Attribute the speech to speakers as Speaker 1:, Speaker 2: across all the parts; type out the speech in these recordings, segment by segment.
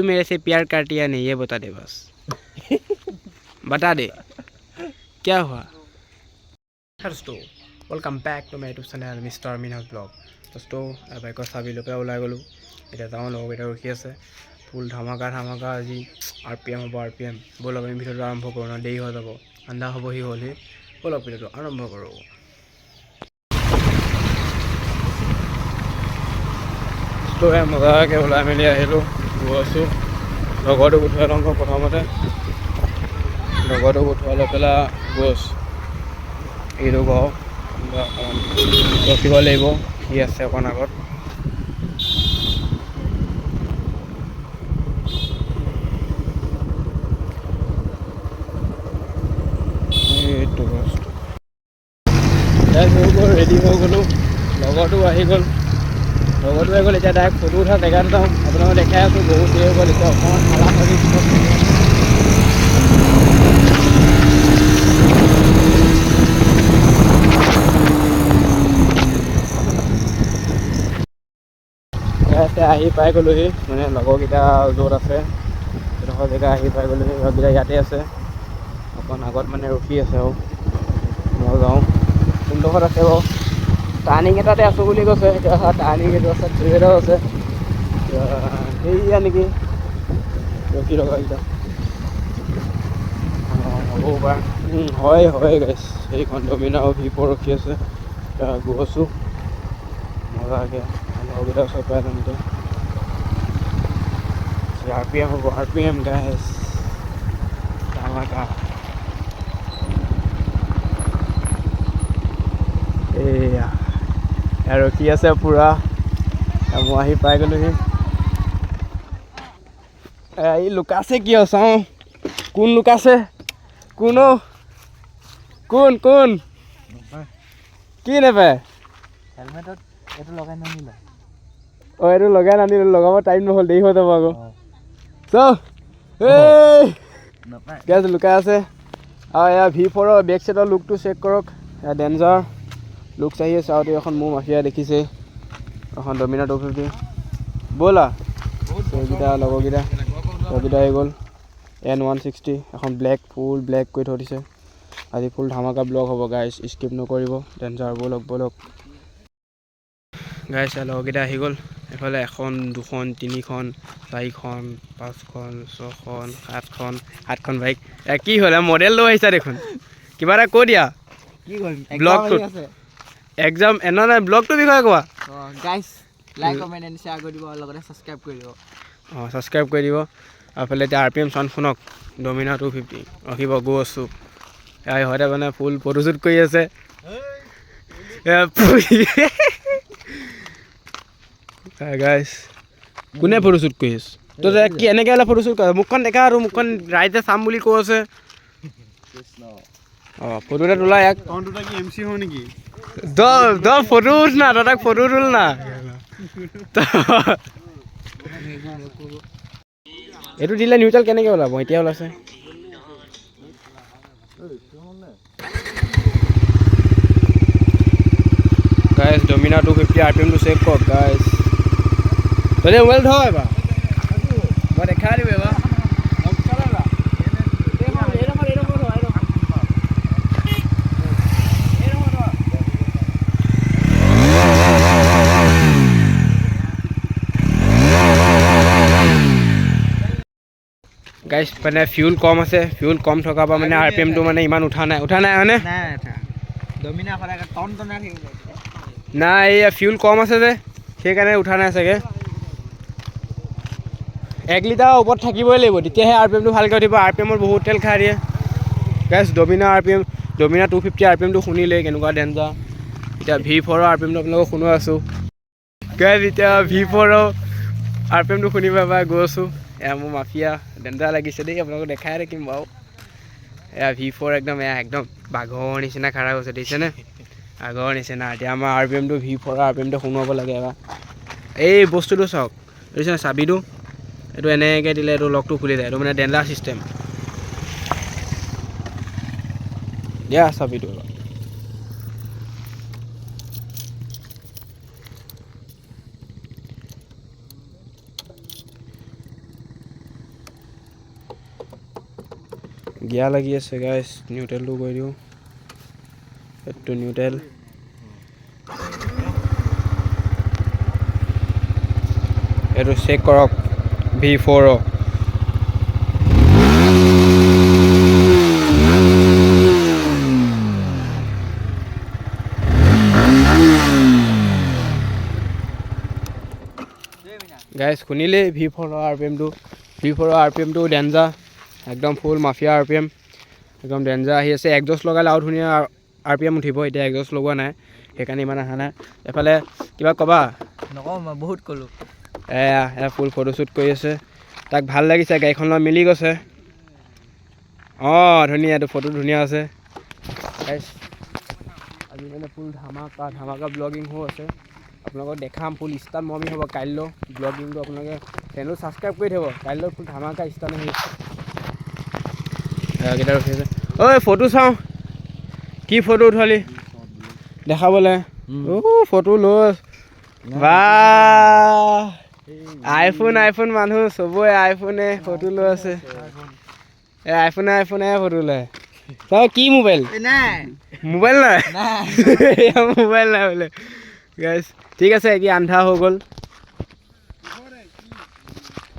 Speaker 1: मेरे से प्यार करती या नहीं ये बता दे बस बता दे क्या हुआ दोस्तों welcome back to my YouTube channel mister Minhaj blog दोस्तों বাইকৰ চাবি লৈ ওলাই গ'লোঁ এতিয়া যাওঁ লগৰকেইটা ৰখি আছে ফুল ধামাকা আজি RPM হ'ব RPM ব'লক আমি ভিডিঅ'টো আৰম্ভ কৰোঁ না দেৰি হৈ যাব আন্ধা হ'বহি হ'লেই ব'লক ভিডিঅ'টো আৰম্ভ কৰোঁ তো মজাকৈ ওলাই মেলি আহিলোঁ গৈছোঁ লগৰটোক উঠোৱাই লওঁ প্ৰথমতে লগৰটোক উঠোৱাই লৈ পেলাই গৈছোঁ এইটো ঘৰ ৰখিব লাগিব সি আছে অকণ আগত এইটো বস্তু ৰেডি হৈ গ'লোঁ লগৰটো আহি গ'ল এতিয়া ডাইৰেক্ট ফটো উঠা জেগাত যাওঁ আপোনালোকক দেখাই আছোঁ বহুত দেৰি হৈ গ'ল এতিয়া অকণমান ঠালা থাকি আহি পাই গ'লোহি মানে লগৰকেইটা য'ত আছে সেইডোখৰ জেগা আহি পাই গ'লোহি লগৰকেইটা ইয়াতে আছে অকণ আগত মানে ৰখি আছে আৰু মই যাওঁ কোনডোখৰত আছে বাৰু টাৰ্ণিং এটাতে আছোঁ বুলি কৈছে এতিয়া টাৰ্ণিং এইটো আছে ট্ৰেক এটাও আছে সেয়া নেকি ৰখি লগৰকেইটা হ'ব পাৰে হয় গাইছ সেইখন ডমিনাৰ V4 ৰখি আছে গৈছোঁ মজাকৈ লগৰকেইটা ওচৰ পাই তেনেকৈ RPM হ'ব RPM গাইছ ধামাকা এয়া ৰখি আছে পূৰা মই আহি পাই গ'লোহি এই লুকাছে কিয় চাওঁ কোন লুকাছে কোন কি নেপায় হেলমেটত এইটো লগাই নানিলা এইটো লগাই নানিলোঁ লগাব টাইম নহ'ল দেৰি হৈ যাব আকৌ এই লুকাই আছে আৰু এয়া V4 বেক চাইডৰ লুকটো চেক কৰক এয়া ডেঞ্জাৰ লুক চাহি আছে আৰু এখন মোৰ মাফিয়া দেখিছে এখন ডমিনাৰ 250 ব'লা সেইকেইটা লগৰকেইটা আহি গ'ল N160 এখন ফুল ব্লেক কৰি থৈ দিছে আজি ফুল ধামাকা ব্লগ হ'ব গাইছ স্কিপ নকৰিব ডেঞ্জাৰ ব'লক গাইছ লগৰকেইটা আহি গ'ল এফালে 1 2 3 4 5 6 7খন বাইক কি হ'ল মডেল লৈ আহিছা দেখোন কিবা এটা কৈ দিয়া কি ব্লগটো এক্সাম নাই ব্লগটোৰ বিষয়ে কোৱা
Speaker 2: গাইছ লাইক কমেণ্ট এণ্ড শ্বেয়াৰ কৰি দিব আৰু লগতে ছাবস্ক্ৰাইব
Speaker 1: কৰি দিব আৰু এইফালে এতিয়া RPM চাউণ্ড শুনক ডমিনাৰ 250 ৰখিব গৈ আছোঁ ইহঁতে মানে ফুল ফটোশ্বুট কৰি আছে গাইছ কোনে ফটোশ্বুট কৰি আছে তই কি এনেকৈ হ'লে ফটোশ্বুট কৰে মুখখন দেখা আৰু মুখখন ৰাইজে চাম বুলি কৈ আছে ফটো এটা তোলা এক MC হয় নেকি ফটো উঠ না তই তাক ফটো তোল না এইটো দিলে নিউট্ৰেল কেনেকৈ ওলাব এতিয়া ওলাইছে গাইছ ডমিনাৰ 250 RPMটো চেক কৰক গাইছ তই মোবাইল থ এবাৰ মই দেখাই দিব এবাৰ গাইছ মানে ফিউল কম আছে ফিউল কম থকাৰ পৰা মানে RPMটো মানে ইমান উঠা নাই হয়নে নাই এই ফিউল কম আছে যে সেইকাৰণে উঠা নাই চাগে 1 লিটাৰৰ ওপৰত থাকিবই লাগিব তেতিয়াহে RPMটো ভালকৈ উঠিব RPMত বহুত তেল খাই দিয়ে গাইছ ডমিনাৰ 250 RPMটো শুনিলেই কেনেকুৱা ডেঞ্জাৰ এতিয়া V4 RPMটো আপোনালোকক শুনোৱা আছোঁ গাইছ এতিয়া V4 RPMটো শুনিব এবাৰ গৈ আছোঁ এয়া মোৰ মাফিয়া ডেঞ্জাৰ লাগিছে দেই আপোনালোকক দেখাই থাকিম বাৰু এয়া V4 একদম বাঘৰ নিচিনা খাৰা গৈছে দেখিছেনে আগৰ নিচিনা এতিয়া আমাৰ RPMটো V4 RPMটো শুনোৱাব লাগে এবাৰ এই বস্তুটো চাওক দেখিছেনে চাবিটো এইটো এনেকৈ দিলে এইটো লকটো খুলি যায় এইটো মানে ডেঞ্জাৰ ছিষ্টেম দিয়া চাবিটো গিয়াৰ লাগি আছে গাইছ নিউট্ৰেলটো কৰি দিওঁ এইটো নিউট্ৰেল এইটো চেক কৰক V4 গাইছ শুনিলেই V4 RPMটো V4 RPMটো ডেঞ্জাৰ একদম ফুল মাফিয়া RPM একদম ডেঞ্জাৰ আহি আছে একজষ্ট লগালে আৰু ধুনীয়া RPM উঠিব এতিয়া একজষ্ট লগোৱা নাই সেইকাৰণে ইমান অহা নাই এফালে কিবা ক'বা
Speaker 2: নকওঁ মই বহুত ক'লোঁ
Speaker 1: এয়া ফুল ফটোশ্বুট কৰি আছে তাক ভাল লাগিছে গাড়ীখন লগত মিলি গৈছে অঁ ধুনীয়া এইটো ফটো ধুনীয়া আছে গাইছ আজি মানে ফুল ধামাকা ব্লগিং হৈ আছে আপোনালোকক দেখাম ফুল ষ্টাৰ্ট মমি হ'ব কাইলৈ ব্লগিংটো আপোনালোকে চেনেল ছাবস্ক্ৰাইব কৰি থ'ব কাইলৈ ফুল ধামাকা ষ্টাৰ্ট আহি কেইটা ৰখি আছে ঐ ফটো চাওঁ কি ফটো উঠালি দেখাবলৈ ফটো লৈ বা আইফোন মানুহ চবৰে আইফোনে ফটো লৈ আছে এই আইফোনে ফটো লয় তই কি মোবাইল
Speaker 2: নাই
Speaker 1: মোবাইল নাই মোবাইল নাই বোলে গাইছ ঠিক আছে এতিয়া আন্ধাৰ হৈ গ'ল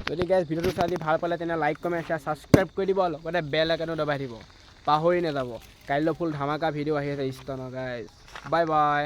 Speaker 1: যদি গাইছ ভিডিঅ'টো চাই ভাল পালে তেনে লাইক কমেণ্ট শ্বেয়াৰ ছাবস্ক্ৰাইব কৰি দিব লগতে বেল আইকনটো দবাই দিব পাহৰি নাযাব কাইলৈ ফুল ধামাকা ভিডিঅ' আহি আছে ষ্টনৰ গাইছ বাই বাই